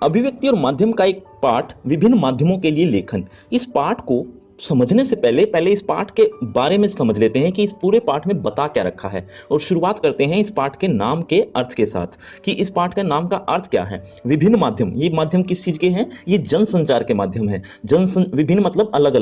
अभिव्यक्ति और माध्यम का एक पाठ, विभिन्न माध्यमों के लिए लेखन। इस पाठ को समझने से पहले पहले इस पाठ के बारे में समझ लेते हैं कि इस पूरे पाठ में बता क्या रखा है, और शुरुआत करते हैं इस पाठ के नाम के अर्थ के साथ कि इस पाठ का नाम का अर्थ क्या है। विभिन्न माध्यम, ये माध्यम किस चीज के हैं? ये जनसंचार के माध्यम है। विभिन्न मतलब अलग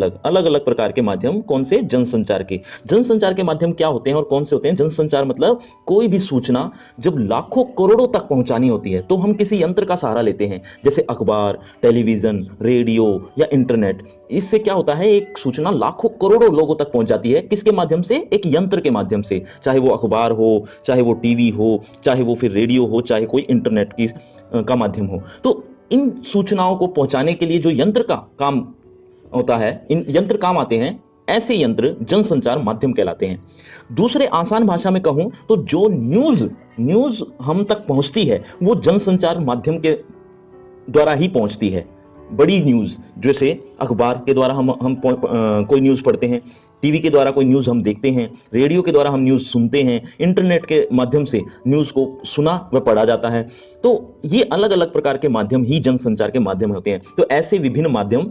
अलग प्रकार के माध्यम। कौन से? जनसंचार के। जनसंचार के माध्यम क्या होते हैं और कौन से होते हैं? जनसंचार मतलब कोई भी सूचना जब लाखों करोड़ों तक पहुंचानी होती है तो हम किसी यंत्र का सहारा लेते हैं, जैसे अखबार, टेलीविजन, रेडियो या इंटरनेट। इससे क्या होता है, एक सूचना लाखों करोड़ों लोगों तक पहुंच जाती है। किसके माध्यम से? एक यंत्र के माध्यम से। चाहे वो अखबार हो, चाहे वो टीवी हो, चाहे वो फिर रेडियो हो, चाहे कोई इंटरनेट का माध्यम हो। तो इन सूचनाओं को पहुंचाने के लिए जो यंत्र का काम होता है, इन यंत्र काम आते हैं, ऐसे यंत्र जनसंचार माध्यम कहलाते हैं। दूसरे आसान भाषा में कहूं तो जो न्यूज हम तक पहुंचती है वो जनसंचार माध्यम के द्वारा ही पहुंचती है। बड़ी न्यूज, जैसे अखबार के द्वारा हम कोई न्यूज पढ़ते हैं, टीवी के द्वारा कोई न्यूज हम देखते हैं, रेडियो के द्वारा हम न्यूज सुनते हैं, इंटरनेट के माध्यम से न्यूज को सुना व पढ़ा जाता है। तो ये अलग अलग प्रकार के माध्यम ही जनसंचार के माध्यम होते हैं। तो ऐसे विभिन्न माध्यम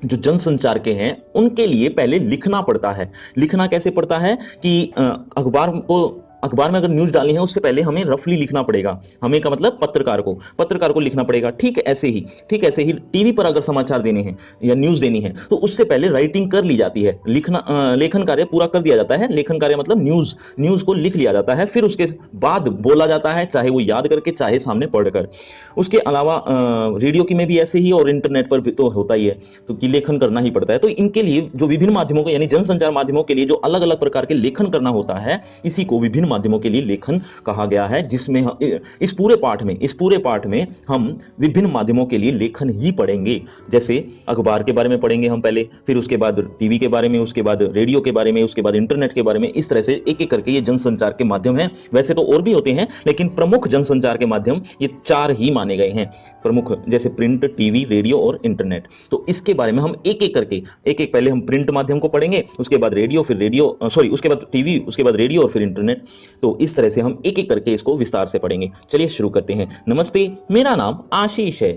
जो जनसंचार के हैं उनके लिए पहले लिखना पड़ता है। लिखना कैसे पड़ता है कि अखबार में अगर न्यूज डालनी है उससे पहले हमें रफली लिखना पड़ेगा। हमें का मतलब पत्रकार को लिखना पड़ेगा। ठीक ऐसे ही टीवी पर अगर समाचार देने हैं या न्यूज देनी है तो उससे पहले राइटिंग कर ली जाती है। लेखन कार्य पूरा कर दिया जाता है। लेखन कार्य मतलब न्यूज को लिख लिया जाता है, फिर उसके बाद बोला जाता है, चाहे वो याद करके चाहे सामने पढ़कर। उसके अलावा रेडियो की में भी ऐसे ही, और इंटरनेट पर भी तो होता ही है, तो कि लेखन करना ही पड़ता है। तो इनके लिए जो विभिन्न माध्यमों को, यानी जनसंचार माध्यमों के लिए जो अलग अलग प्रकार के लेखन करना होता है, इसी को विभिन्न माध्यमों के लिए लेखन कहा गया है। जिसमें इस पूरे पाठ में हम विभिन्न माध्यमों के लिए लेखन ही पढ़ेंगे। जैसे अखबार के बारे में पढ़ेंगे हम पहले, फिर उसके बाद टीवी के बारे में, उसके बाद रेडियो के बारे में, उसके बाद इंटरनेट के बारे में। इस तरह से एक एक करके ये जनसंचार के माध्यम है। वैसे तो और भी होते हैं, लेकिन प्रमुख जनसंचार के माध्यम ये 4 ही माने गए हैं प्रमुख, जैसे प्रिंट, टीवी, रेडियो और इंटरनेट। तो इसके बारे में हम एक एक करके, पहले हम प्रिंट माध्यम को पढ़ेंगे, उसके बाद रेडियो, फिर उसके बाद टीवी, उसके बाद रेडियो और फिर इंटरनेट। तो इस तरह से हम एक एक करके इसको विस्तार से पढ़ेंगे। चलिए शुरू करते हैं। नमस्ते, मेरा नाम आशीष है।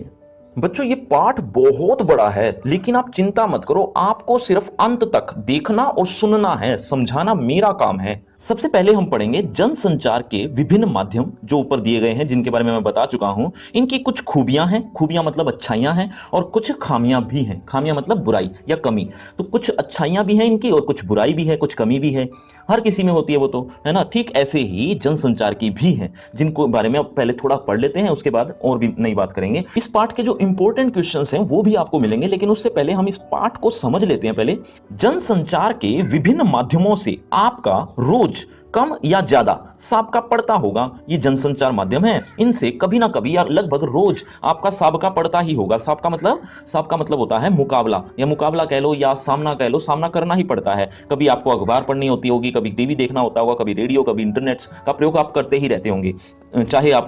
बच्चों, ये पाठ बहुत बड़ा है, लेकिन आप चिंता मत करो, आपको सिर्फ अंत तक देखना और सुनना है, समझाना मेरा काम है। सबसे पहले हम पढ़ेंगे जनसंचार के विभिन्न माध्यम जो ऊपर दिए गए हैं, जिनके बारे में मैं बता चुका हूं। इनकी कुछ खूबियां हैं, खूबियां मतलब अच्छाइयां हैं, और कुछ खामियां भी हैं। खामियां मतलब बुराई या कमी। तो कुछ अच्छाइयां भी हैं इनकी और कुछ बुराई भी है, कुछ कमी भी है। हर किसी में होती है वो, तो है ना। ठीक ऐसे ही जनसंचार की भी है, जिनको बारे में अब पहले थोड़ा पढ़ लेते हैं, उसके बाद और भी नई बात करेंगे। इस पाठ के जो इंपॉर्टेंट क्वेश्चंस हैं वो भी आपको मिलेंगे, लेकिन उससे पहले हम इस पाठ को समझ लेते हैं। पहले, जनसंचार के विभिन्न माध्यमों से आपका रोज कम या ज्यादा साबका पड़ता होगा। ये जनसंचार माध्यम है, इनसे कभी ना कभी या लगभग रोज आपका साबका पड़ता ही होगा। साबका मतलब होता है मुकाबला, या मुकाबला कह लो या सामना कह लो, सामना करना ही पड़ता है। कभी आपको अखबार पढ़नी होती होगी, कभी टीवी देखना होता होगा, कभी रेडियो, कभी इंटरनेट का प्रयोग आप करते ही रहते होंगे। चाहे आप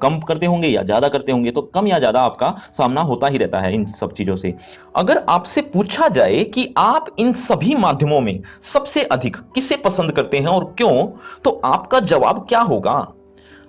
कम करते होंगे या ज्यादा करते होंगे, तो कम या ज्यादा आपका सामना होता ही रहता है इन सब चीजों से। अगर आपसे पूछा जाए कि आप इन सभी माध्यमों में सबसे अधिक किसे पसंद करते हैं और क्यों, तो आपका जवाब क्या होगा?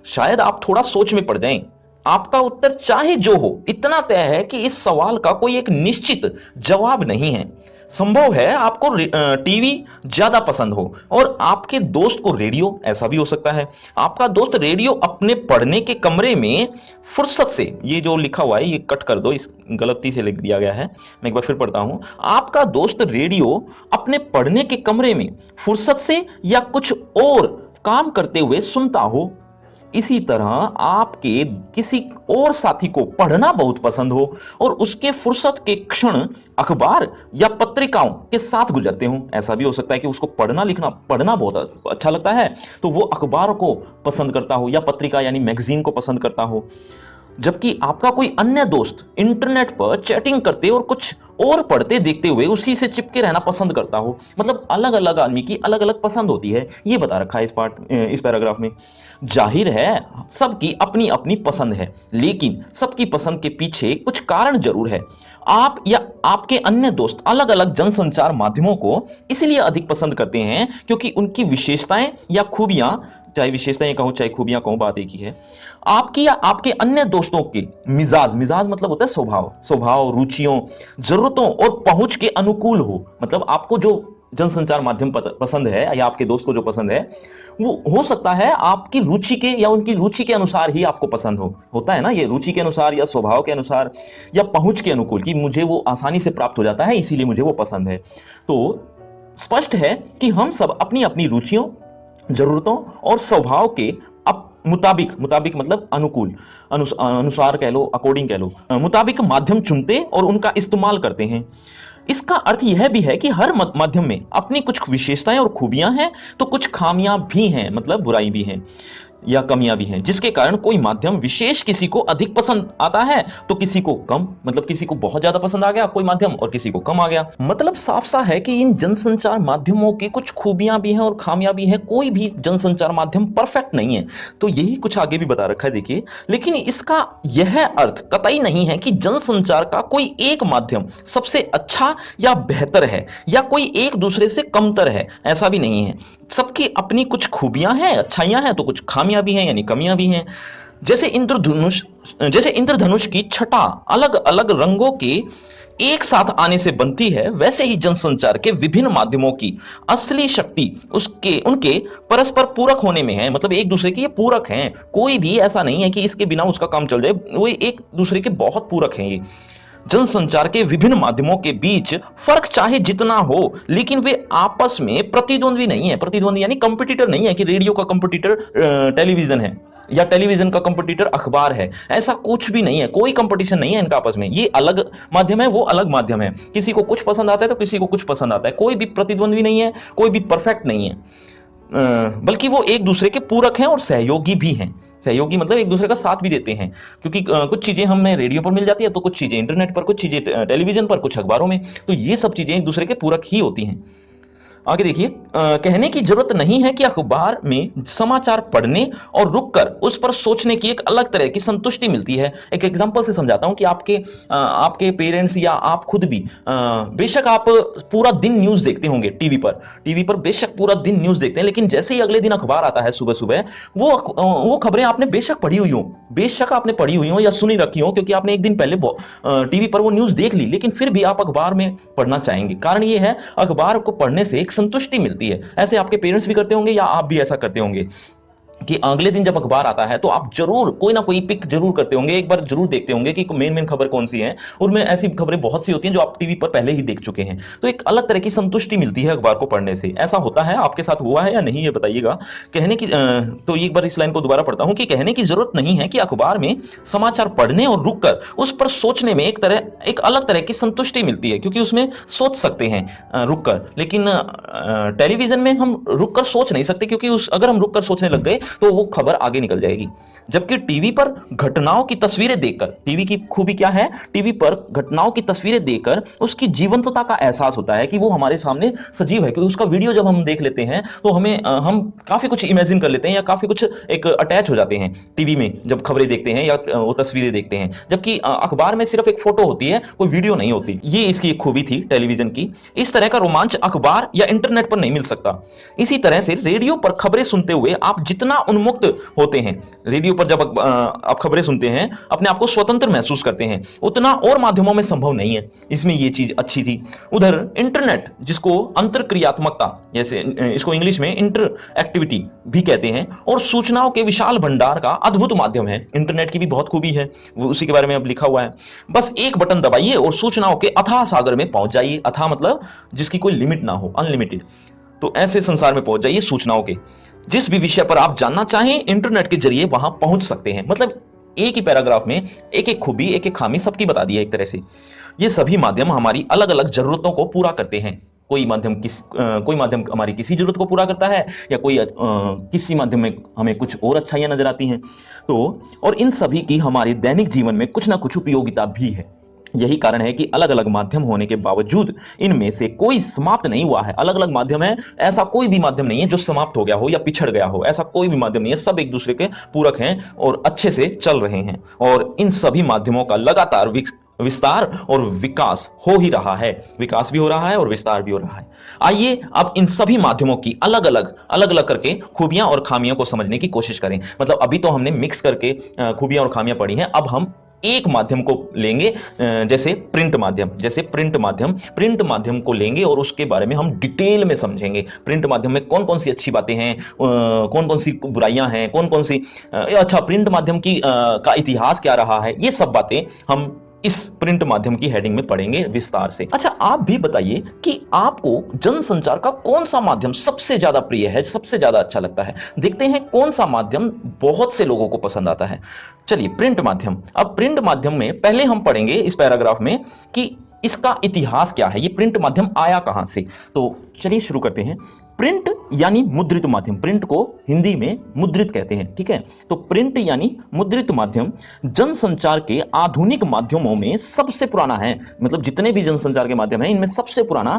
शायद आप थोड़ा सोच में पड़ जाएं। आपका उत्तर चाहे जो हो, इतना तय है कि इस सवाल का कोई एक निश्चित जवाब नहीं है। संभव है आपको टीवी ज्यादा पसंद हो और आपके दोस्त को रेडियो, ऐसा भी हो सकता है। आपका दोस्त रेडियो अपने पढ़ने के कमरे में फुर्सत से, ये जो लिखा हुआ है ये कट कर दो, इस गलती से लिख दिया गया है, मैं एक बार फिर पढ़ता हूं। आपका दोस्त रेडियो अपने पढ़ने के कमरे में फुर्सत से या कुछ और काम करते हुए सुनता हो। इसी तरह आपके किसी और साथी को पढ़ना बहुत पसंद हो और उसके फुर्सत के क्षण अखबार या पत्रिकाओं के साथ गुजरते हो। ऐसा भी हो सकता है कि उसको पढ़ना बहुत अच्छा लगता है, तो वो अखबार को पसंद करता हो या पत्रिका यानी मैगजीन को पसंद करता हो। जबकि आपका कोई अन्य दोस्त इंटरनेट पर चैटिंग करते और कुछ और पढ़ते देखते हुए उसी से चिपके रहना पसंद करता हो। मतलब अलग अलग आदमी की अलग अलग पसंद होती है, ये बता रखा है इस पैराग्राफ में। जाहिर है सबकी अपनी अपनी पसंद है, लेकिन सबकी पसंद के पीछे कुछ कारण जरूर है। आप या आपके अन्य दोस्त अलग अलग जनसंचार माध्यमों को इसलिए अधिक पसंद करते हैं क्योंकि उनकी विशेषताएं या खूबियां चाहे विशेषताएं कहो चाहे खूबियां कहो, बात एक ही है। आपकी या आपके अन्य दोस्तों के मिजाज, मिजाज मतलब होता है स्वभाव, स्वभाव, रुचियों, जरूरतों और पहुंच के अनुकूल हो। मतलब आपको जो जनसंचार माध्यम पसंद है या आपके दोस्त को जो पसंद है, वो हो सकता है आपकी रुचि के या उनकी रुचि के अनुसार ही आपको पसंद हो। होता है ना ये, रुचि के अनुसार या स्वभाव के अनुसार या पहुंच के अनुकूल, कि मुझे वो आसानी से प्राप्त हो जाता है इसीलिए मुझे वो पसंद है। तो स्पष्ट है कि हम सब अपनी अपनी रुचियों, जरूरतों और स्वभाव के मुताबिक, मुताबिक मतलब अनुकूल, अनुसार कह लो, अकॉर्डिंग कह लो, मुताबिक माध्यम चुनते और उनका इस्तेमाल करते हैं। इसका अर्थ यह भी है कि हर माध्यम में अपनी कुछ विशेषताएं और खूबियां हैं, तो कुछ खामियां भी हैं, मतलब बुराई भी हैं या कमियां भी हैं, जिसके कारण कोई माध्यम विशेष किसी को अधिक पसंद आता है तो किसी को कम, मतलब किसी को बहुत ज्यादा पसंद आ गया कोई माध्यम और किसी को कम आ गया। मतलब साफ सा है कि इन जनसंचार माध्यमों की कुछ खूबियां भी हैं और खामियां भी हैं, कोई भी जनसंचार माध्यम परफेक्ट नहीं है। तो यही कुछ आगे भी बता रखा है, देखिए। लेकिन इसका यह अर्थ कतई नहीं है कि जनसंचार का कोई एक माध्यम सबसे अच्छा या बेहतर है या कोई एक दूसरे से कमतर है, ऐसा भी नहीं है। सबकी अपनी कुछ खूबियां हैं, अच्छाइयां हैं, तो कुछ खामियां भी हैं यानी कमियां भी हैं। जैसे इंद्रधनुष की छटा अलग अलग रंगों के एक साथ आने से बनती है, वैसे ही जनसंचार के विभिन्न माध्यमों की असली शक्ति उसके उनके परस्पर पूरक होने में है। मतलब एक दूसरे के ये पूरक हैं, कोई भी ऐसा नहीं है कि इसके बिना उसका काम चल जाए, वो एक दूसरे के बहुत पूरक हैं। ये जनसंचार के विभिन्न माध्यमों के बीच फर्क चाहे जितना हो, लेकिन वे आपस में प्रतिद्वंद्वी नहीं है। प्रतिद्वंद्वी यानी कंपटीटर नहीं है कि रेडियो का कंपटीटर टेलीविजन है या टेलीविजन का कंपटीटर अखबार है, ऐसा कुछ भी नहीं है। कोई कंपटीशन नहीं है इनका आपस में। ये अलग माध्यम है, वो अलग माध्यम है। किसी को कुछ पसंद आता है तो किसी को कुछ पसंद आता है। कोई भी प्रतिद्वंद्वी नहीं है, कोई भी परफेक्ट नहीं है, बल्कि वो एक दूसरे के पूरक हैं और सहयोगी भी हैं। सहयोगी मतलब एक दूसरे का साथ भी देते हैं, क्योंकि कुछ चीजें हमें रेडियो पर मिल जाती है, तो कुछ चीजें इंटरनेट पर, कुछ चीजें टेलीविजन पर, कुछ अखबारों में। तो ये सब चीजें एक दूसरे के पूरक ही होती हैं। आगे देखिए, कहने की जरूरत नहीं है कि अखबार में समाचार पढ़ने और रुककर उस पर सोचने की एक अलग तरह की संतुष्टि मिलती है। एक एग्जांपल से समझाता हूं कि आपके पेरेंट्स या आप खुद भी, बेशक आप पूरा दिन न्यूज देखते होंगे टीवी पर बेशक पूरा दिन न्यूज देखते हैं, लेकिन जैसे ही अगले दिन अखबार आता है सुबह सुबह, वो खबरें आपने बेशक पढ़ी हुई हो, बेशक आपने पढ़ी हुई हो या सुनी रखी हो, क्योंकि आपने एक दिन पहले टीवी पर वो न्यूज देख ली, लेकिन फिर भी आप अखबार में पढ़ना चाहेंगे। कारण ये है, अखबार को पढ़ने से एक संतुष्टि मिलती है। ऐसे आपके पेरेंट्स भी करते होंगे या आप भी ऐसा करते होंगे कि अगले दिन जब अखबार आता है तो आप जरूर कोई ना कोई पिक जरूर करते होंगे, एक बार जरूर देखते होंगे कि मेन खबर कौन सी है। और में ऐसी खबरें बहुत सी होती हैं जो आप टीवी पर पहले ही देख चुके हैं, तो एक अलग तरह की संतुष्टि मिलती है अखबार को पढ़ने से। ऐसा होता है, आपके साथ हुआ है या नहीं, ये बताइएगा। कहने की तो एक बार इस लाइन को दोबारा पढ़ता हूं कि कहने की जरूरत नहीं है कि अखबार में समाचार पढ़ने और रुककर उस पर सोचने में एक अलग तरह की संतुष्टि मिलती है, क्योंकि उसमें सोच सकते हैं रुककर। लेकिन टेलीविजन में हम रुककर सोच नहीं सकते, क्योंकि अगर हम रुककर सोचने लग गए तो वो खबर आगे निकल जाएगी। जबकि टीवी पर घटनाओं की तस्वीरें देखकर, टीवी की खूबी क्या है, टीवी पर घटनाओं की तस्वीरें देखकर उसकी जीवंतता का एहसास होता है कि वो हमारे सामने सजीव है। क्योंकि उसका वीडियो जब हम देख लेते हैं तो हम काफी कुछ इमेजिन कर लेते हैं या काफी कुछ एक अटैच हो जाते हैं टीवी में जब खबरें देखते हैं या वो तस्वीरें देखते हैं। जबकि अखबार में सिर्फ एक फोटो होती है, कोई वीडियो नहीं होती। ये इसकी एक खूबी थी टेलीविजन की। इस तरह का रोमांच अखबार या इंटरनेट पर नहीं मिल सकता। इसी तरह से रेडियो पर खबरें सुनते हुए आप जितना उन्मुक्त होते हैं, रेडियो पर जब आप खबरें सुनते हैं अपने आप को स्वतंत्र महसूस करते हैं, उतना और माध्यमों में संभव नहीं है। इसमें ये चीज अच्छी थी। उधर इंटरनेट, जिसको अंतरक्रियात्मकता, जैसे इसको इंग्लिश में इंटर एक्टिविटी भी कहते हैं, और सूचनाओं के विशाल भंडार का अद्भुत माध्यम है। इंटरनेट की भी बहुत खूबी है, वो उसी के बारे में अब लिखा हुआ है। बस एक बटन दबाइए और सूचनाओं के अथाह सागर में पहुंच जाइए। अथाह मतलब जिसकी कोई लिमिट ना हो, अनलिमिटेड। तो ऐसे संसार में पहुंच जाइए सूचनाओं के। जिस भी विषय पर आप जानना चाहें, इंटरनेट के जरिए वहां पहुंच सकते हैं। मतलब एक ही पैराग्राफ में एक एक खूबी, एक एक खामी सबकी बता दी है एक तरह से। ये सभी माध्यम हमारी अलग अलग जरूरतों को पूरा करते हैं। कोई माध्यम हमारी किसी जरूरत को पूरा करता है, या किसी माध्यम में हमें कुछ और अच्छाइयां नजर आती हैं। तो और इन सभी की हमारे दैनिक जीवन में कुछ ना कुछ उपयोगिता भी है। यही कारण है कि अलग अलग माध्यम होने के बावजूद इनमें से कोई समाप्त नहीं हुआ है। अलग अलग माध्यम है, ऐसा कोई भी माध्यम नहीं है जो समाप्त हो गया हो या पिछड़ गया हो। ऐसा कोई भी माध्यम नहीं है, सब एक दूसरे के पूरक हैं और अच्छे से चल रहे हैं। और इन सभी माध्यमों का लगातार विस्तार और विकास हो ही रहा है, विकास भी हो रहा है और विस्तार भी हो रहा है। आइए अब इन सभी माध्यमों की अलग अलग करके खूबियां और खामियों को समझने की कोशिश करें। मतलब अभी तो हमने मिक्स करके खूबियां और खामियां पढ़ी हैं, अब हम एक माध्यम को लेंगे, जैसे प्रिंट माध्यम को लेंगे और उसके बारे में हम डिटेल में समझेंगे। प्रिंट माध्यम में कौन कौन सी अच्छी बातें हैं, कौन कौन सी बुराइयां हैं, कौन कौन सी अच्छा प्रिंट माध्यम की का इतिहास क्या रहा है, ये सब बातें हम इस प्रिंट माध्यम की हेडिंग में पढ़ेंगे विस्तार से। अच्छा आप भी बताइए कि आपको जनसंचार का कौन सा माध्यम सबसे ज्यादा प्रिय है, सबसे ज्यादा अच्छा लगता है। देखते हैं कौन सा माध्यम बहुत से लोगों को पसंद आता है। चलिए प्रिंट माध्यम। अब प्रिंट माध्यम में पहले हम पढ़ेंगे इस पैराग्राफ में कि इसका इतिहास क्या है, ये प्रिंट माध्यम आया कहां से। तो चलिए शुरू करते हैं। प्रिंट यानी मुद्रित माध्यम, प्रिंट को हिंदी में मुद्रित कहते हैं, ठीक है। तो प्रिंट यानी मुद्रित माध्यम जनसंचार के आधुनिक माध्यमों में सबसे पुराना है। मतलब जितने भी जनसंचार के माध्यम हैं इनमें सबसे पुराना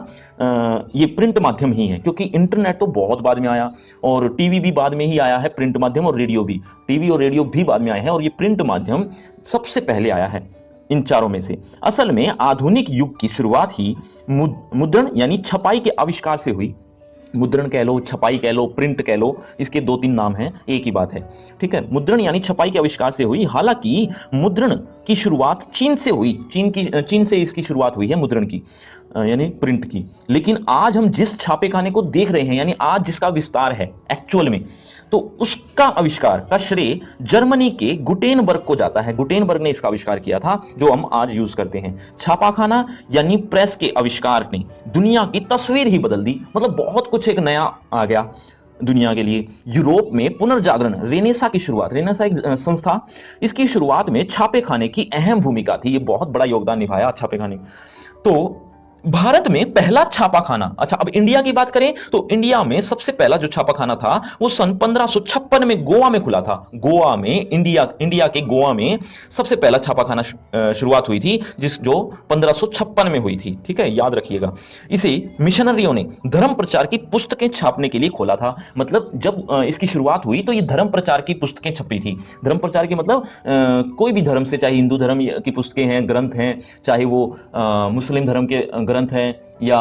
ये प्रिंट माध्यम ही है, क्योंकि इंटरनेट तो बहुत बाद में आया और टीवी भी बाद में ही आया है, प्रिंट माध्यम और रेडियो भी, टीवी और रेडियो भी बाद में आए हैं और ये प्रिंट माध्यम सबसे पहले आया है इन चारों में से। असल में आधुनिक युग की शुरुआत ही मुद्रण यानी छपाई के आविष्कार से हुई। मुद्रण कह लो, छपाई कह लो, प्रिंट कह लो, इसके दो तीन नाम हैं, एक ही बात है, ठीक है। मुद्रण यानी छपाई के आविष्कार से हुई। हालांकि मुद्रण की शुरुआत चीन से हुई, चीन से इसकी शुरुआत हुई है मुद्रण की, यानी प्रिंट की। लेकिन आज हम जिस छापेखाने को देख रहे हैं, यानी आज जिसका विस्तार है एक्चुअल में, तो उसका आविष्कार का श्रेय जर्मनी के गुटेनबर्ग को जाता है। गुटेनबर्ग ने इसका आविष्कार किया था जो हम आज यूज करते हैं। छापाखाना यानी प्रेस के आविष्कार ने दुनिया की तस्वीर ही बदल दी। मतलब बहुत कुछ एक नया आ गया दुनिया के लिए। यूरोप में पुनर्जागरण, रेनेसा की शुरुआत, रेनेसा एक संस्था, इसकी शुरुआत में छापेखाने की अहम भूमिका थी। ये बहुत बड़ा योगदान निभाया छापेखाने। तो भारत में पहला छापाखाना, अच्छा अब इंडिया की बात करें तो इंडिया में सबसे पहला जो छापाखाना था वो सन 1556 में गोवा में खुला था। गोवा में, इंडिया के गोवा में सबसे पहला छापाखाना शुरुआत हुई थी, जो 1556 में हुई थी, ठीक है, याद रखिएगा। इसे मिशनरियों ने धर्म प्रचार की पुस्तकें छापने के लिए खोला था। मतलब जब इसकी शुरुआत हुई तो ये धर्म प्रचार की पुस्तकें छपी थी। धर्म प्रचार की मतलब कोई भी धर्म से, चाहे हिंदू धर्म की पुस्तकें हैं, ग्रंथ हैं, चाहे वो मुस्लिम धर्म के ग्रंथ हैं, या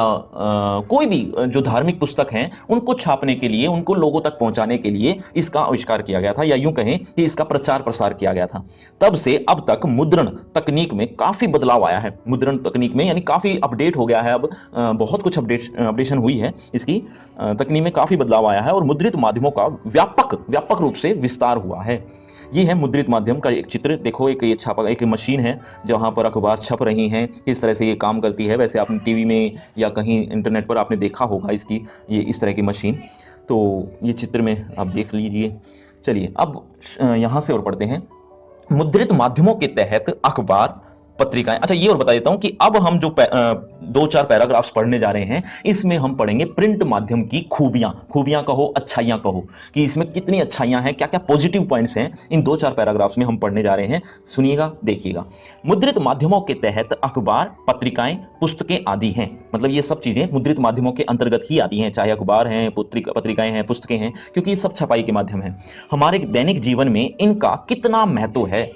कोई भी जो धार्मिक पुस्तक हैं, उनको छापने के लिए, उनको लोगों तक पहुंचाने के लिए इसका आविष्कार किया गया था, या यूं कहें कि इसका प्रचार प्रसार किया गया था। तब से अब तक मुद्रण तकनीक में काफी बदलाव आया है। मुद्रण तकनीक में यानी काफी अपडेट हो गया है। अब बहुत कुछ अपडेशन हुई है, इसकी तकनीक में काफी बदलाव आया है और मुद्रित माध्यमों का व्यापक रूप से विस्तार हुआ है। ये है मुद्रित माध्यम का एक चित्र। देखो एक ये छापा, एक मशीन है जहां पर अखबार छप रही हैं, किस तरह से ये काम करती है। वैसे आपने टीवी में या कहीं इंटरनेट पर आपने देखा होगा इसकी, ये इस तरह की मशीन। तो ये चित्र में आप देख लीजिए। चलिए अब यहां से और पढ़ते हैं। मुद्रित माध्यमों के तहत अखबार, पत्रिकाएं। अच्छा ये और बता देता हूं कि अब हम जो दो चार पैराग्राफ्स पढ़ने जा रहे हैं, इसमें हम पढ़ेंगे प्रिंट माध्यम की खूबियां कहो, अच्छाइयां कहो, कि इसमें कितनी अच्छाइयां हैं, क्या क्या पॉजिटिव पॉइंट्स हैं, इन दो चार पैराग्राफ्स में हम पढ़ने जा रहे हैं। सुनिएगा, देखिएगा। मुद्रित माध्यमों के तहत अखबार, पत्रिकाएं, पुस्तकें आदि हैं। मतलब ये सब चीजें मुद्रित माध्यमों के अंतर्गत ही आती हैं, चाहे अखबार हैं, पत्रिकाएं हैं, पुस्तकें हैं, क्योंकि ये सब छपाई के माध्यम हैं। हमारे दैनिक जीवन में इनका कितना महत्व है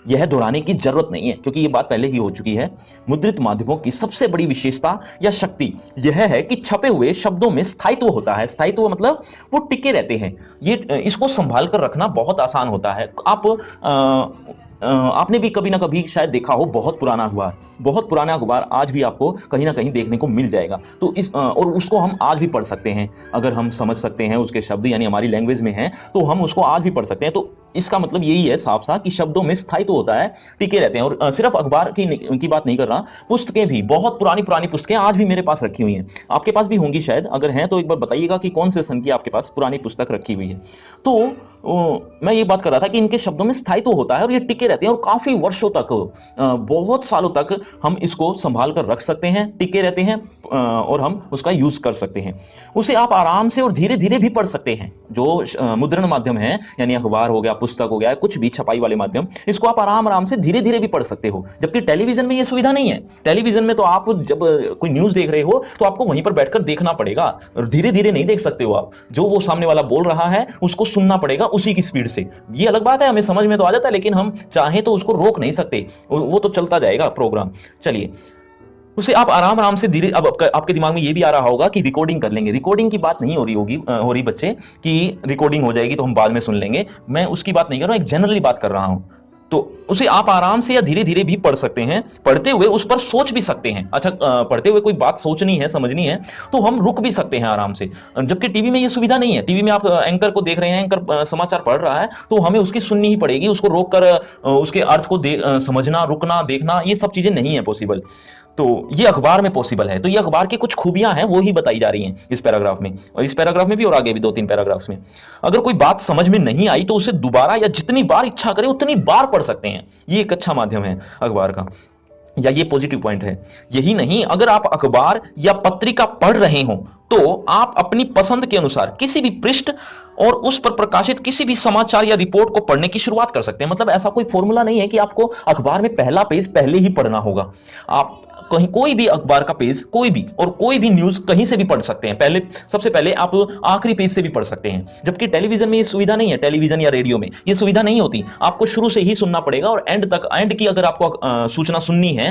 यह दोहराने की जरूरत नहीं है, क्योंकि यह बात पहले ही हो चुकी है। मुद्रित माध्यमों की सबसे बड़ी विशेषता या शक्ति यह है कि छपे हुए शब्दों में स्थायित्व होता है। स्थायित्व मतलब वो टिके रहते हैं। ये इसको संभाल कर रखना बहुत आसान होता है। आपने भी कभी ना कभी शायद देखा हो, बहुत पुराना अखबार आज भी आपको कहीं ना कहीं देखने को मिल जाएगा। तो और उसको हम आज भी पढ़ सकते हैं, अगर हम समझ सकते हैं उसके शब्द, यानी हमारी लैंग्वेज में है, तो हम उसको आज भी पढ़ सकते हैं। तो इसका मतलब यही है साफ साफ कि शब्दों में स्थायित्व होता है, टिके रहते हैं। और सिर्फ अखबार की बात नहीं कर रहा, पुस्तकें भी, बहुत पुरानी पुरानी पुस्तकें आज भी मेरे पास रखी हुई हैं। आपके पास भी होंगी शायद, अगर हैं तो एक बार बताइएगा कि कौन से सन की आपके पास पुरानी पुस्तक रखी हुई है। तो मैं ये बात कर रहा था कि इनके शब्दों में स्थायित्व होता है और ये टिके रहते हैं, और काफी वर्षों तक, बहुत सालों तक हम इसको संभाल कर रख सकते हैं, टिके रहते हैं, और हम उसका यूज कर सकते हैं। उसे आप आराम से और धीरे धीरे भी पढ़ सकते हैं। जो मुद्रण माध्यम है, यानी अखबार हो गया, पुस्तक हो गया, कुछ भी छपाई वाले माध्यम, इसको आप आराम आराम से धीरे धीरे भी पढ़ सकते हो। जबकि टेलीविजन में ये सुविधा नहीं है। टेलीविजन में तो आप जब कोई न्यूज देख रहे हो तो आपको वहीं पर बैठकर देखना पड़ेगा, और धीरे धीरे नहीं देख सकते हो आप। जो वो सामने वाला बोल रहा है उसको सुनना पड़ेगा, उसी की स्पीड से। ये अलग बात है, हमें समझ में तो आ जाता है, लेकिन हम चाहें तो उसको रोक नहीं सकते, वो तो चलता जाएगा प्रोग्राम। चलिए, उसे आप आराम आराम से धीरे, अब आपके दिमाग में ये भी आ रहा होगा कि रिकॉर्डिंग कर लेंगे। रिकॉर्डिंग की बात नहीं हो रही होगी, हो रही बच्चे, कि रिकॉर्डिंग हो जाएगी तो हम बाद में सुन लेंगे। मैं उसकी बात नहीं कर रहा हूं, एक जनरली बात कर रहा हूं। तो उसे आप आराम से या धीरे धीरे भी पढ़ सकते हैं, पढ़ते हुए उस पर सोच भी सकते हैं। अच्छा, पढ़ते हुए कोई बात सोचनी है, समझनी है, तो हम रुक भी सकते हैं आराम से। जबकि टीवी में ये सुविधा नहीं है। टीवी में आप एंकर को देख रहे हैं, एंकर समाचार पढ़ रहा है, तो हमें उसकी सुननी ही पड़ेगी, उसको रोक कर उसके अर्थ को समझना, रुकना, देखना, ये सब चीजें नहीं है पॉसिबल। तो ये अखबार में पॉसिबल है। तो ये अखबार की कुछ खूबियां हैं, वो ही बताई जा रही हैं इस पैराग्राफ में, और इस पैराग्राफ में भी, और आगे भी 2-3 पैराग्राफ्स में। अगर कोई बात समझ में नहीं आई तो उसे दोबारा या जितनी बार इच्छा करे उतनी बार पढ़ सकते हैं। ये एक अच्छा माध्यम है अखबार का, या ये पॉजिटिव पॉइंट है। यही नहीं, अगर आप अखबार या पत्रिका पढ़ रहे हो तो आप अपनी पसंद के अनुसार किसी भी पृष्ठ और उस पर प्रकाशित किसी भी समाचार या रिपोर्ट को पढ़ने की शुरुआत कर सकते हैं। मतलब ऐसा कोई फॉर्मूला नहीं है कि आपको अखबार में पहला पेज पहले ही पढ़ना होगा। आप कहीं कोई भी अखबार का पेज, कोई भी, और कोई भी न्यूज कहीं से भी पढ़ सकते हैं। पहले, सबसे पहले आप आखिरी पेज से भी पढ़ सकते हैं। जबकि टेलीविजन में ये सुविधा नहीं है, टेलीविजन या रेडियो में ये सुविधा नहीं होती। आपको शुरू से ही सुनना पड़ेगा, और एंड तक, एंड की अगर आपको सूचना सुननी है,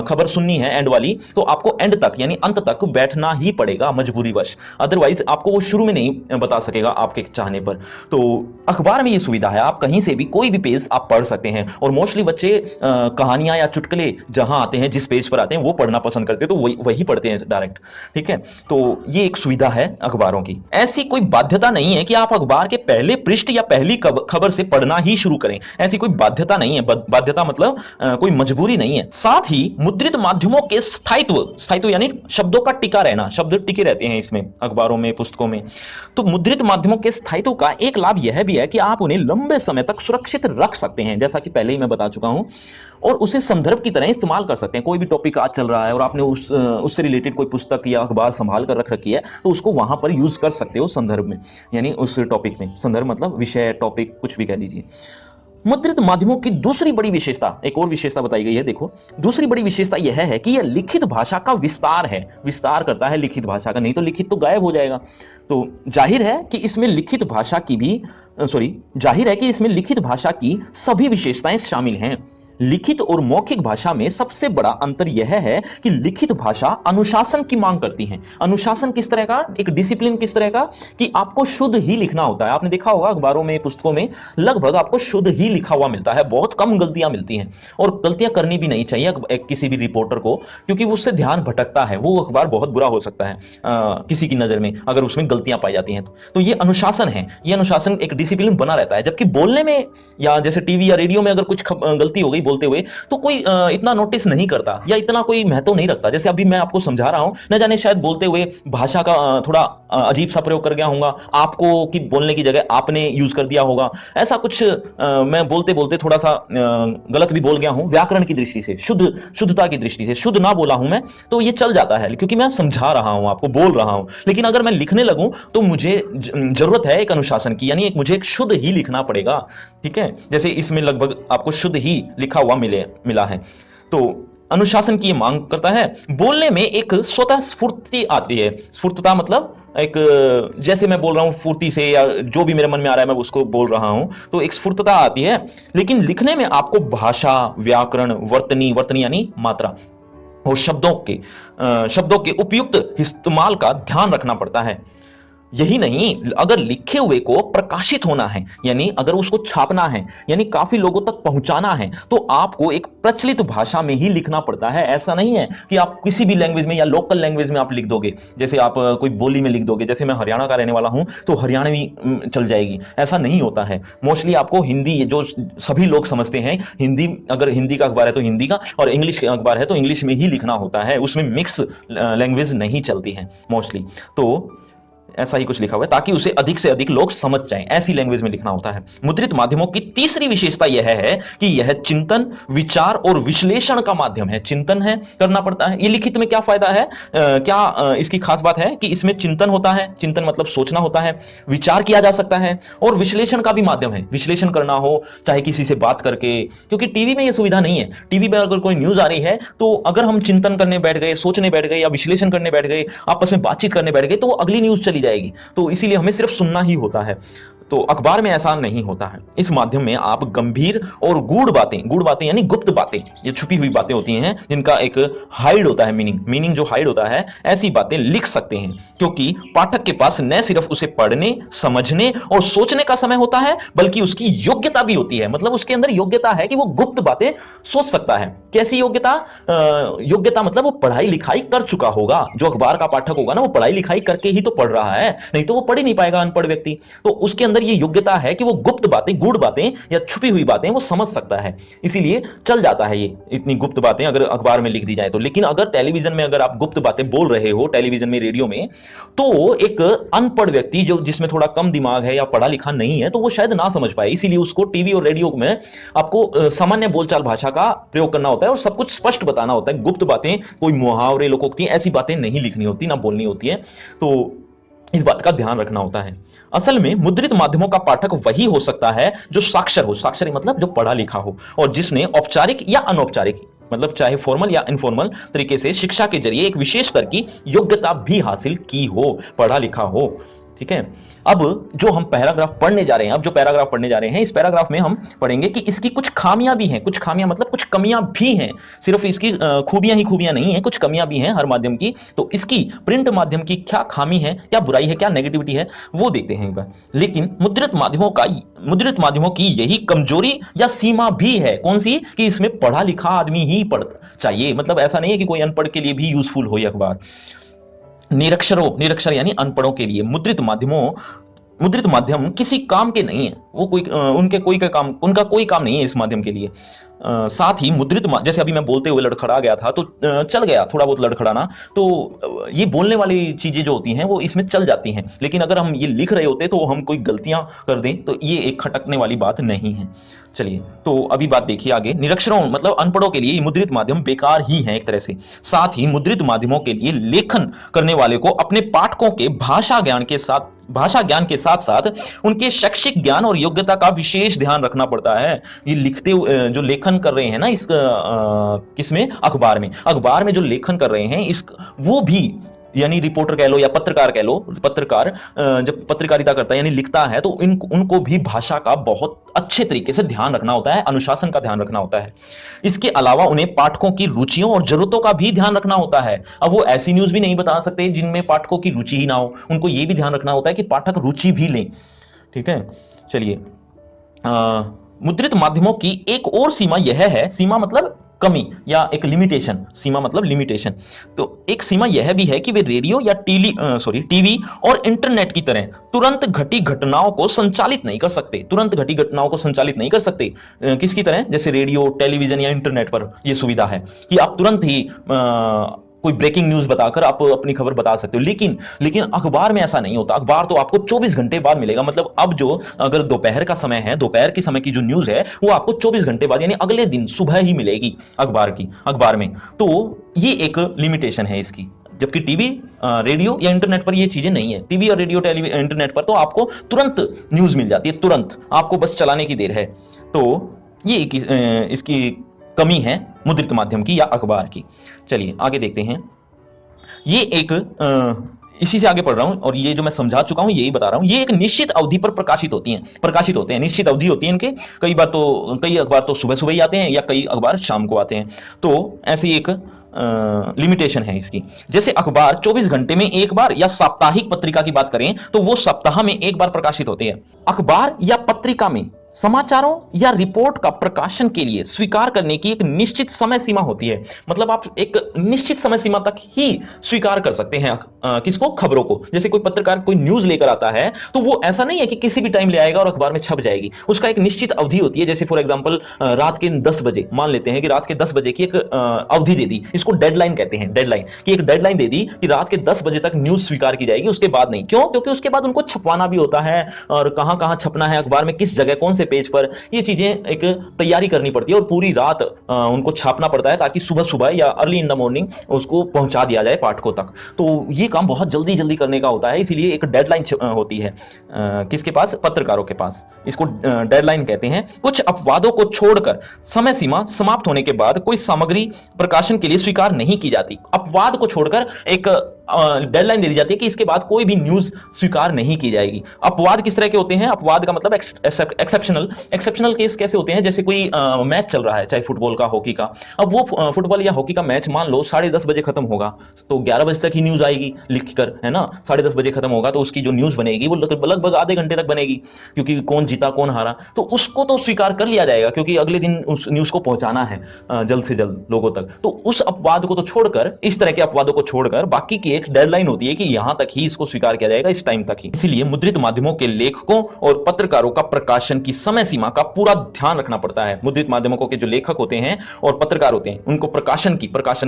खबर सुननी है एंड वाली, तो आपको एंड तक यानी अंत तक बैठना ही पड़ेगा मजबूरीवश। अदरवाइज आपको वो शुरू में नहीं बता सकेगा आपके चाहने पर। तो अखबार में ये सुविधा है, आप कहीं से भी कोई भी पेज आप पढ़ सकते हैं। और मोस्टली बच्चे कहानियां या चुटकुले जहां आते हैं, जिस पेज पर आते हैं, वो पढ़ना पसंद करते हैं, तो वही पढ़ते हैं डायरेक्ट। ठीक है, तो ये एक सुविधा है अखबारों की। ऐसी कोई बाध्यता नहीं है कि आप अखबार के पहले पृष्ठ या पहली खबर से पढ़ना ही शुरू करें। ऐसी कोई बाध्यता नहीं है। बाध्यता मतलब कोई मजबूरी नहीं है। साथ ही मुद्रित माध्यमों के स्थायित्व, स्थायित्व यानी शब्दों का टिका रहना, शब्द टिके रहते हैं इसमें, अखबारों में, पुस्तकों में। तो मुद्रित माध्यमों के स्थायित्व का एक लाभ यह भी है कि आप उन्हें लंबे समय तक सुरक्षित रख सकते हैं, जैसा कि पहले ही मैं बता चुका हूं, और उसे संदर्भ की तरह इस्तेमाल कर सकते हैं। कोई भी टॉपिक आज चल रहा है और आपने उससे रिलेटेड कोई पुस्तक या अखबार संभाल कर रख रखी है, तो उसको वहां पर यूज कर सकते हो संदर्भ में, यानी उस टॉपिक में। संदर्भ मतलब विषय, टॉपिक, कुछ भी कह लीजिए। मुद्रित माध्यमों की दूसरी बड़ी विशेषता, एक और विशेषता बताई गई है, देखो। दूसरी बड़ी विशेषता यह है कि यह लिखित भाषा का विस्तार है, विस्तार करता है लिखित भाषा का। नहीं तो लिखित तो गायब हो जाएगा। तो जाहिर है कि इसमें लिखित भाषा की भी, जाहिर है कि इसमें लिखित भाषा की सभी विशेषताएं शामिल हैं। लिखित और मौखिक भाषा में सबसे बड़ा अंतर यह है कि लिखित भाषा अनुशासन की मांग करती है। अनुशासन किस तरह का, एक डिसिप्लिन किस तरह का, कि आपको शुद्ध ही लिखना होता है। आपने देखा होगा अखबारों में, पुस्तकों में लगभग आपको शुद्ध ही लिखा हुआ मिलता है, बहुत कम गलतियां मिलती हैं। और गलतियां करनी भी नहीं चाहिए किसी भी रिपोर्टर को, क्योंकि उससे ध्यान भटकता है, वो अखबार बहुत बुरा हो सकता है किसी की नजर में अगर उसमें गलतियां पाई जाती हैं। तो ये अनुशासन है, ये अनुशासन, एक डिसिप्लिन बना रहता है। जबकि बोलने में, या जैसे टीवी या रेडियो में अगर कुछ गलती हो गई बोलते हुए, तो कोई इतना नोटिस नहीं करता या इतना कोई महत्व नहीं रखता। जैसे अभी मैं आपको समझा रहा हूं, न जाने शायद बोलते हुए भाषा का थोड़ा अजीब सा प्रयोग कर गया होगा, आपको की बोलने की जगह आपने यूज कर दिया होगा, ऐसा कुछ मैं बोलते बोलते थोड़ा सा गलत भी बोल गया हूं, व्याकरण की दृष्टि से, शुद्धता की दृष्टि से शुद्ध ना बोला हूं मैं, तो ये चल जाता है, क्योंकि मैं समझा रहा हूं, आपको बोल रहा हूं। लेकिन अगर मैं लिखने लगूं तो मुझे जरूरत है एक अनुशासन की, यानी मुझे एक शुद्ध ही लिखना पड़ेगा। ठीक है, जैसे इसमें लगभग आपको शुद्ध ही लिखा हुआ मिला है। तो अनुशासन की मांग करता है। बोलने में एक स्वतः स्फूर्ति आती है। स्फूर्तता मतलब एक, जैसे मैं बोल रहा हूं फुर्ती से, या जो भी मेरे मन में आ रहा है मैं उसको बोल रहा हूं, तो एक स्फूर्तता आती है। लेकिन लिखने में आपको भाषा, व्याकरण, वर्तनी, वर्तनी यानी मात्रा, और शब्दों के उपयुक्त इस्तेमाल का ध्यान रखना पड़ता है। यही नहीं, अगर लिखे हुए को प्रकाशित होना है, यानी अगर उसको छापना है, यानी काफी लोगों तक पहुंचाना है, तो आपको एक प्रचलित भाषा में ही लिखना पड़ता है। ऐसा नहीं है कि आप किसी भी लैंग्वेज में या लोकल लैंग्वेज में आप लिख दोगे, जैसे आप कोई बोली में लिख दोगे। जैसे मैं हरियाणा का रहने वाला हूं, तो हरियाणवी चल जाएगी, ऐसा नहीं होता है। मोस्टली आपको हिंदी, जो सभी लोग समझते हैं, हिंदी, अगर हिंदी का अखबार है तो हिंदी का, और इंग्लिश का अखबार है तो इंग्लिश में ही लिखना होता है। उसमें मिक्स लैंग्वेज नहीं चलती है मोस्टली। तो ऐसा ही कुछ लिखा हुआ है, ताकि उसे अधिक से अधिक लोग समझ जाएं, ऐसी लैंग्वेज में लिखना होता है। मुद्रित माध्यमों की तीसरी विशेषता यह है कि यह चिंतन, विचार और विश्लेषण का माध्यम है। चिंतन है, करना पड़ता है। ये लिखित में क्या फायदा है, इसकी खास बात है कि इसमें चिंतन होता है, चिंतन मतलब सोचना होता है, विचार किया जा सकता है, और विश्लेषण का भी माध्यम है। विश्लेषण करना हो, चाहे किसी से बात करके, क्योंकि टीवी में यह सुविधा नहीं है। टीवी में अगर कोई न्यूज आ रही है, तो अगर हम चिंतन करने बैठ गए, सोचने बैठ गए, या विश्लेषण करने बैठ गए, आपस में बातचीत करने बैठ गए, तो वो अगली न्यूज चली जाएगी। तो इसीलिए हमें सिर्फ सुनना ही होता है। तो अखबार में ऐसा नहीं होता है। इस माध्यम में आप गंभीर और गूढ़ बातें यानी गुप्त बातें, ये छुपी हुई बातें होती हैं जिनका एक हाइड होता है, मीनिंग जो हाइड होता है, ऐसी बातें लिख सकते हैं, क्योंकि पाठक के पास न सिर्फ उसे पढ़ने, समझने और सोचने का समय होता है, बल्कि उसकी योग्यता भी होती है। मतलब उसके अंदर योग्यता है कि वो गुप्त बातें सोच सकता है। कैसी योग्यता? योग्यता मतलब वो पढ़ाई लिखाई कर चुका होगा। जो अखबार का पाठक होगा ना, वो पढ़ाई लिखाई करके ही तो पढ़ रहा है, नहीं तो वो पढ़ ही नहीं पाएगा, अनपढ़ व्यक्ति। तो उसके अंदर ये योग्यता है कि वो गुप्त बातें, गूढ़ बातें या छुपी हुई बातें वो समझ सकता है, इसीलिए चल जाता है ये इतनी गुप्त बातें अगर अखबार में लिख दी जाए तो। लेकिन अगर टेलीविजन में अगर आप गुप्त बातें बोल रहे हो, टेलीविजन में, रेडियो में, तो एक अनपढ़ व्यक्ति जो जिसमें थोड़ा कम दिमाग है या पढ़ा लिखा नहीं है, तो वो शायद ना समझ पाए। इसीलिए उसको टीवी और रेडियो में आपको सामान्य बोलचाल भाषा का प्रयोग करना होता है और सब कुछ स्पष्ट बताना होता है। गुप्त बातें, कोई मुहावरे, लोकोक्ति, ऐसी बातें नहीं लिखनी होती, ना बोलनी होती है। तो इस बात का ध्यान रखना होता है। असल में मुद्रित माध्यमों का पाठक वही हो सकता है जो साक्षर हो, साक्षर मतलब जो पढ़ा लिखा हो और जिसने औपचारिक या अनौपचारिक, मतलब चाहे फॉर्मल या इनफॉर्मल तरीके से शिक्षा के जरिए एक विशेष स्तर की योग्यता भी हासिल की हो, पढ़ा लिखा हो। ठीक है। अब जो हम पैराग्राफ पढ़ने जा रहे हैं, अब जो पैराग्राफ पढ़ने जा रहे हैं, इस पैराग्राफ में हम पढ़ेंगे कि इसकी कुछ खामियां भी हैं। कुछ खामियां मतलब कुछ कमियां भी हैं, सिर्फ इसकी खूबियां ही खूबियां नहीं है, कुछ कमियां भी हैं हर माध्यम की। तो इसकी प्रिंट माध्यम की क्या खामी है, क्या बुराई है, क्या नेगेटिविटी है, वो देखते हैं एक बार। लेकिन मुद्रित माध्यमों की यही कमजोरी या सीमा भी है। कौन सी? कि इसमें पढ़ा लिखा आदमी ही पढ़ चाहिए। मतलब ऐसा नहीं है कि कोई अनपढ़ के लिए भी यूजफुल हो ये अखबार। निरक्षर यानी अनपढ़ों के लिए मुद्रित माध्यम किसी काम के नहीं है। वो कोई उनका कोई काम नहीं है इस माध्यम के लिए। साथ ही जैसे अभी मैं बोलते हुए लड़खड़ा गया था, तो चल गया थोड़ा बहुत लड़खड़ाना, तो ये बोलने वाली चीजें जो होती हैं वो इसमें चल जाती हैं। लेकिन अगर हम ये लिख रहे होते तो हम कोई गलतियां कर दें तो ये एक खटकने वाली बात नहीं है। चलिए, तो अभी बात देखिए आगे। निरक्षरों मतलब अनपढ़ों के लिए मुद्रित माध्यम बेकार ही है एक तरह से। साथ ही मुद्रित माध्यमों के लिए लेखन करने वाले को अपने पाठकों के भाषा ज्ञान के साथ साथ उनके शैक्षिक ज्ञान और योग्यता का विशेष ध्यान रखना पड़ता है। ये जो लेखन कर रहे हैं ना, इस किसमें? अखबार में जो लेखन कर रहे हैं, इस वो भी, यानी रिपोर्टर कह लो या पत्रकार कह लो, पत्रकार जब पत्रकारिता करता है यानी लिखता है, तो उनको भी भाषा का बहुत अच्छे तरीके से ध्यान रखना होता है, अनुशासन का ध्यान रखना होता है। इसके अलावा उन्हें पाठकों की रुचियों और जरूरतों का भी ध्यान रखना होता है। अब वो ऐसी न्यूज भी नहीं बता सकते जिनमें पाठकों की रुचि ही ना हो, उनको ये भी ध्यान रखना होता है कि पाठक रुचि भी लें। ठीक है। चलिए, मुद्रित माध्यमों की एक और सीमा यह है, सीमा मतलब कमी या एक लिमिटेशन, सीमा मतलब लिमिटेशन। तो एक सीमा यह भी है कि वे रेडियो या टीवी और इंटरनेट की तरह तुरंत घटी घटनाओं को संचालित नहीं कर सकते। किसकी तरह? जैसे रेडियो, टेलीविजन या इंटरनेट पर यह सुविधा है कि आप तुरंत ही कोई ब्रेकिंग न्यूज बताकर आप अपनी खबर बता सकते हो। लेकिन अखबार में ऐसा नहीं होता। अखबार तो आपको 24 घंटे बाद मिलेगा। मतलब अब जो अगर दोपहर का समय है, दोपहर के समय की जो न्यूज है वो आपको 24 घंटे बाद यानी अगले दिन सुबह ही मिलेगी अखबार में। तो ये एक लिमिटेशन है इसकी। जबकि टीवी, रेडियो या इंटरनेट पर ये चीजें नहीं है। टीवी और रेडियो, इंटरनेट पर तो आपको तुरंत न्यूज मिल जाती है, तुरंत, आपको बस चलाने की देर है। तो ये इसकी कमी है मुद्रित माध्यम की या अखबार की। चलिए आगे देखते हैं। ये एक इसी से आगे पढ़ रहा हूं और ये जो मैं समझा चुका हूं यही बता रहा हूं। ये एक निश्चित अवधि पर प्रकाशित होते हैं, निश्चित अवधि होती है इनके। कई अखबार तो सुबह सुबह ही आते हैं या कई अखबार शाम को आते हैं। तो ऐसी एक लिमिटेशन है इसकी। जैसे अखबार 24 घंटे में एक बार या साप्ताहिक पत्रिका की बात करें तो वो सप्ताह में एक बार प्रकाशित होती है। अखबार या पत्रिका में समाचारों या रिपोर्ट का प्रकाशन के लिए स्वीकार करने की एक निश्चित समय सीमा होती है। मतलब आप एक निश्चित समय सीमा तक ही स्वीकार कर सकते हैं किसको? खबरों को। जैसे कोई पत्रकार कोई न्यूज लेकर आता है तो वो ऐसा नहीं है कि किसी भी टाइम ले आएगा और अखबार में छप जाएगी। उसका एक निश्चित अवधि होती है। जैसे फॉर एग्जांपल रात के 10 बजे, मान लेते हैं कि रात के 10 बजे की एक अवधि दे दी, इसको डेडलाइन कहते हैं। एक डेडलाइन दे दी कि रात के 10 बजे तक न्यूज स्वीकार की जाएगी, उसके बाद नहीं। क्यों? क्योंकि उसके बाद उनको छपवाना भी होता है और कहां कहां छपना है अखबार में, किस जगह, कौन से पेज पर, ये चीजें एक तैयारी करनी पड़ती है और पूरी रात उनको छापना पड़ता है ताकि सुबह सुबह या अर्ली इन द मॉर्निंग उसको पहुंचा दिया जाए पाठकों तक। तो ये काम बहुत जल्दी जल्दी करने का होता है, इसीलिए एक डेडलाइन होती है। किसके पास? पत्रकारों के पास। इसको डेडलाइन कहते हैं। कुछ अपवादों को छोड़कर समय सीमा समाप्त होने के बाद कोई सामग्री प्रकाशन के लिए स्वीकार नहीं की जाती। अपवाद को छोड़कर एक डेडलाइन दे दी जाती है कि इसके बाद कोई भी न्यूज स्वीकार नहीं की जाएगी। अपवाद किस तरह के होते हैं? अपवाद का मतलब एक्सेप्शनल। एक्सेप्शनल केस कैसे होते हैं? जैसे कोई मैच चल रहा है, चाहे फुटबॉल का, हॉकी का। अब वो फुटबॉल या हॉकी का मैच मान लो 10:30 बजे खत्म होगा, तो 11 बजे तक ही न्यूज आएगी लिख कर, है ना। 10:30 बजे खत्म होगा तो उसकी जो न्यूज बनेगी वो लगभग आधे घंटे तक बनेगी, क्योंकि कौन जीता कौन हारा, तो उसको तो स्वीकार कर लिया जाएगा, क्योंकि अगले दिन उस न्यूज को पहुंचाना है जल्द से जल्द लोगों तक। तो उस अपवाद को तो छोड़कर, इस तरह के अपवादों को छोड़कर बाकी की एक डेडलाइन होती है कि यहां तक ही इसको स्वीकार किया जाएगा, इस टाइम तक ही। इसीलिए मुद्रित माध्यमों के लेखकों और पत्रकारों का प्रकाशन की समय सीमा का पूरा ध्यान रखना पड़ता है। मुद्रित माध्यमों के जो लेखक होते हैं और पत्रकार होते हैं, उनको प्रकाशन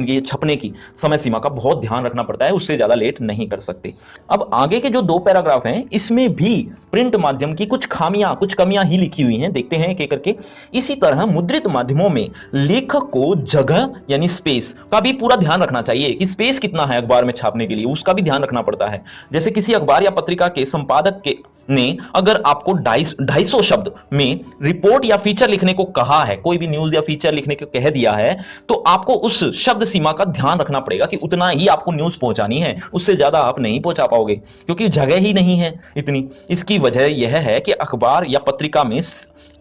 की छपने की समय सीमा का बहुत ध्यान रखना पड़ता है, उससे ज्यादा लेट नहीं कर सकते। अब आगे के जो 2 पैराग्राफ हैं, इसमें भी प्रिंट माध्यम की कुछ खामियां, कुछ कमियां ही लिखी हुई हैं, देखते हैं एक एक करके। इसी तरह मुद्रित माध्यमों में लेखक को जगह यानी स्पेस का भी पूरा ध्यान रखना चाहिए कि स्पेस कितना है अखबार में छापने के लिए, उसका भी ध्यान रखना पड़ता है। जैसे किसी अखबार या पत्रिका के संपादक के ने अगर आपको 250 शब्द में रिपोर्ट या फीचर लिखने को कहा है, कोई भी न्यूज या फीचर लिखने को कह दिया है, तो आपको उस शब्द सीमा का ध्यान रखना पड़ेगा कि उतना ही आपको न्यूज पहुंचानी है, उससे ज्यादा आप नहीं पहुंचा पाओगे, क्योंकि जगह ही नहीं है इतनी। इसकी वजह यह है कि अखबार या पत्रिका में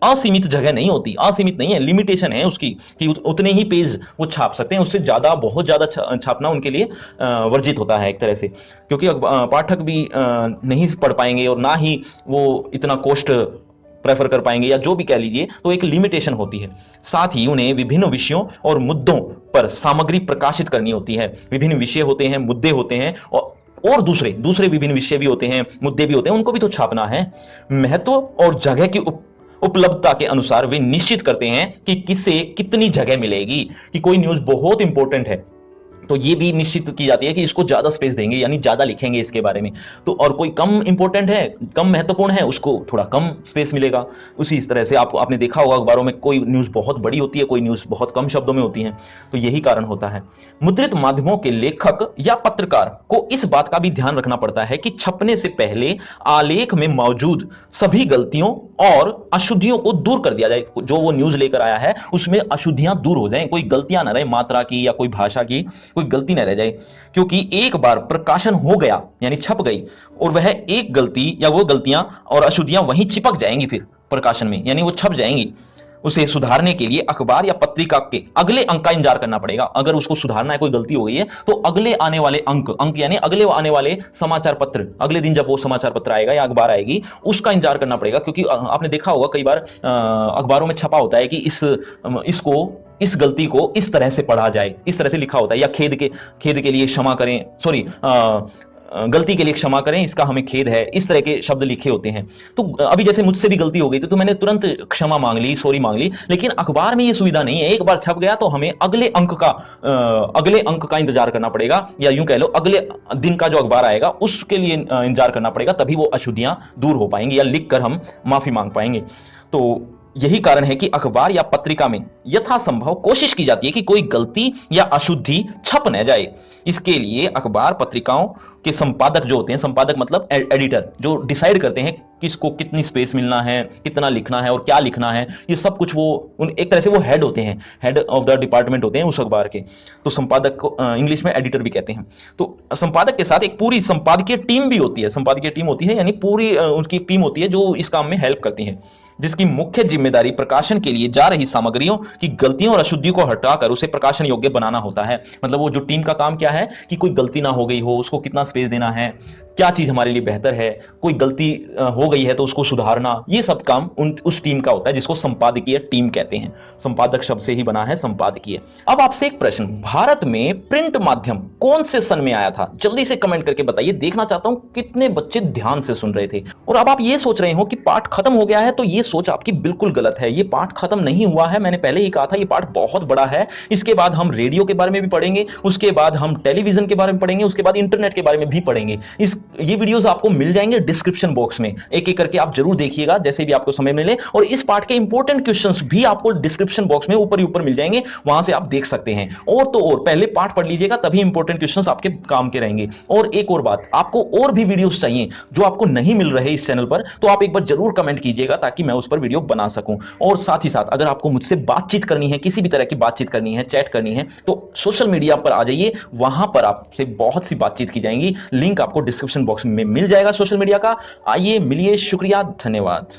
असीमित जगह नहीं होती, असीमित नहीं है, लिमिटेशन है उसकी, कि उतने ही पेज वो छाप सकते हैं, उससे ज्यादा, बहुत ज्यादा छापना उनके लिए वर्जित होता है एक तरह से, क्योंकि पाठक भी नहीं पढ़ पाएंगे और ना ही वो इतना कॉस्ट प्रेफर कर पाएंगे, या जो भी कह लीजिए, तो एक लिमिटेशन होती है। साथ ही उन्हें विभिन्न विषयों और मुद्दों पर सामग्री प्रकाशित करनी होती है। विभिन्न विषय होते हैं, मुद्दे होते हैं, और दूसरे दूसरे विभिन्न विषय भी होते हैं, मुद्दे भी होते हैं, उनको भी तो छापना है। महत्व और जगह की उपलब्धता के अनुसार वे निश्चित करते हैं कि किसे कितनी जगह मिलेगी। कि कोई न्यूज बहुत इंपॉर्टेंट है तो ये भी निश्चित की जाती है कि इसको ज्यादा स्पेस देंगे, यानी ज्यादा लिखेंगे इसके बारे में। तो और कोई कम इंपॉर्टेंट है, कम महत्वपूर्ण है, उसको थोड़ा कम स्पेस मिलेगा। उसी इस तरह से आपने देखा होगा अखबारों में कोई न्यूज बहुत बड़ी होती है, कोई न्यूज बहुत कम शब्दों में होती है, तो यही कारण होता है। मुद्रित माध्यमों के लेखक या पत्रकार को इस बात का भी ध्यान रखना पड़ता है कि छपने से पहले आलेख में मौजूद सभी गलतियों और अशुद्धियों को दूर कर दिया जाए। जो वो न्यूज लेकर आया है उसमें अशुद्धियां दूर हो जाएं, कोई गलतियां ना रहे, मात्रा की या कोई भाषा की कोई गलती न रह जाए। क्योंकि एक बार प्रकाशन हो गया यानी छप गई, और वह एक गलती या वो गलतियां और अशुद्धियां वहीं चिपक जाएंगी फिर प्रकाशन में, यानी वो छप जाएंगी। उसे सुधारने के लिए अखबार या पत्रिका के अगले अंक का इंतजार करना पड़ेगा। अगर उसको सुधारना है, कोई गलती हो गई है, तो अगले आने वाले अंक यानी अगले आने वाले समाचार पत्र, अगले दिन जब वो समाचार पत्र आएगा या अखबार आएगी, उसका इंतजार करना पड़ेगा। क्योंकि आपने देखा होगा कई बार अखबारों में छपा होता है कि इस गलती को इस तरह से पढ़ा जाए, इस तरह से लिखा होता है, या खेद के लिए क्षमा करें, सॉरी, गलती के लिए क्षमा करें, इसका हमें खेद है, इस तरह के शब्द लिखे होते हैं। तो अभी जैसे मुझसे भी गलती हो गई तो मैंने तुरंत क्षमा मांग ली, सॉरी मांग ली। लेकिन अखबार में ये सुविधा नहीं है। एक बार छप गया तो हमें अगले अंक का इंतजार करना पड़ेगा, या यूं कह लो अगले दिन का जो अखबार आएगा उसके लिए इंतजार करना पड़ेगा, तभी वो अशुद्धियां दूर हो पाएंगी या लिख कर हम माफी मांग पाएंगे। तो यही कारण है कि अखबार या पत्रिका में यथासंभव कोशिश की जाती है कि कोई गलती या अशुद्धि छप न जाए। इसके लिए अखबार पत्रिकाओं के संपादक जो होते हैं, संपादक मतलब एडिटर, जो डिसाइड करते हैं किसको कितनी स्पेस मिलना है, कितना लिखना है और क्या लिखना है, ये सब कुछ वो एक तरह से वो हेड होते हैं, हेड ऑफ द डिपार्टमेंट होते हैं उस अखबार के। तो संपादक को इंग्लिश में एडिटर भी कहते हैं। तो संपादक के साथ एक पूरी संपादकीय टीम भी होती है, संपादकीय टीम होती है यानी पूरी उनकी टीम होती है जो इस काम में हेल्प करती है, जिसकी मुख्य जिम्मेदारी प्रकाशन के लिए जा रही सामग्रियों की गलतियों और अशुद्धियों को हटाकर उसे प्रकाशन योग्य बनाना होता है। मतलब वो जो टीम का काम क्या है कि कोई गलती ना हो गई हो, उसको कितना स्पेस देना है, क्या चीज हमारे लिए बेहतर है, कोई गलती हो गई है तो उसको सुधारना, ये सब काम उस टीम का होता है, जिसको संपादकीय टीम कहते हैं। संपादक शब्द से ही बना है संपादकीय। अब आपसे एक प्रश्न, भारत में प्रिंट माध्यम कौन से सन में आया था? जल्दी से कमेंट करके बताइए, देखना चाहता हूं कितने बच्चे ध्यान से सुन रहे थे। और अब आप ये सोच रहे हो कि पाठ खत्म हो गया है, तो ये सोच आपकी बिल्कुल गलत है। ये पाठ खत्म नहीं हुआ है, मैंने पहले ही कहा था, ये पाठ बहुत बड़ा है। इसके बाद हम रेडियो के बारे में भी पढ़ेंगे, उसके बाद हम टेलीविजन के बारे में पढ़ेंगे, उसके बाद इंटरनेट के बारे में भी पढ़ेंगे। इस ये वीडियोस आपको मिल जाएंगे डिस्क्रिप्शन बॉक्स में, एक एक करके आप जरूर देखिएगा जैसे भी आपको समय मिले, और इस पार्ट के इंपॉर्टेंट क्वेश्चंस भी आपको डिस्क्रिप्शन बॉक्स में ऊपर ही ऊपर मिल जाएंगे, वहां से आप देख सकते हैं। और तो और पहले पार्ट पढ़ लीजिएगा, तभी इंपॉर्टेंट क्वेश्चंस आपके काम के रहेंगे। और एक और बात, आपको और भी वीडियोस चाहिए जो आपको नहीं मिल रहे इस चैनल पर, तो आप एक बार जरूर कमेंट कीजिएगा ताकि मैं उस पर वीडियो बना सकूं। और साथ ही साथ अगर आपको मुझसे बातचीत करनी है, किसी भी तरह की बातचीत करनी है, चैट करनी है, तो सोशल मीडिया पर आ जाइए, वहां पर आपसे बहुत सी बातचीत की जाएंगी। लिंक आपको डिस्क्रिप्शन बॉक्स में मिल जाएगा सोशल मीडिया का। आइए मिलिए, शुक्रिया, धन्यवाद।